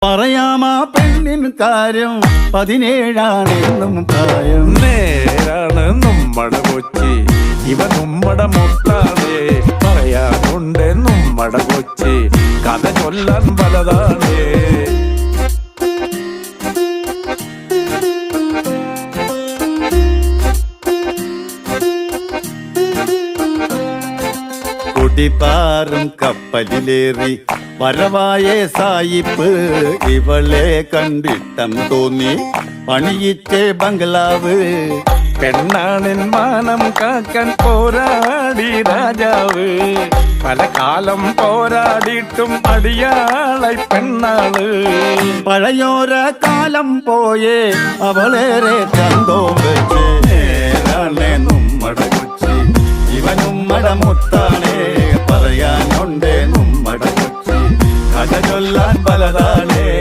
പറയാമാ പെണ്ണിൻ കാര്യം 17 പ്രായം. നേരാണ് നമ്മടെ കൊച്ചി, ഇവ നമ്മടെ മുത്താണ്. പറയാനുണ്ട് നമ്മടെ കൊച്ചി, കഥ ചൊല്ലാൻ പലതാണ്. കുടിപ്പാറും കപ്പലിലേറി വരവായ സായിപ്പ് ഇവളെ കണ്ടിട്ടം തോന്നി പണിയിച്ചേ ബംഗ്ലാവ്. പെണ്ണാണിൻ മാനം കാക്കാൻ പോരാടി രാജാവ്, പല കാലം പോരാടിയിട്ടും അടിയാളായി പെണ്ണാള്. പഴയോര കാലം പോയേ അവളേറെ ചന്തോ വെച്ച്. നേരാണേ നമ്മടെ കൊച്ചി, ഇവ നമ്മടെ മുത്താണേ. പറയാനുണ്ടേ നമ്മടെ കൊച്ചി, കഥ ചൊല്ലാൻ പലതാണ്.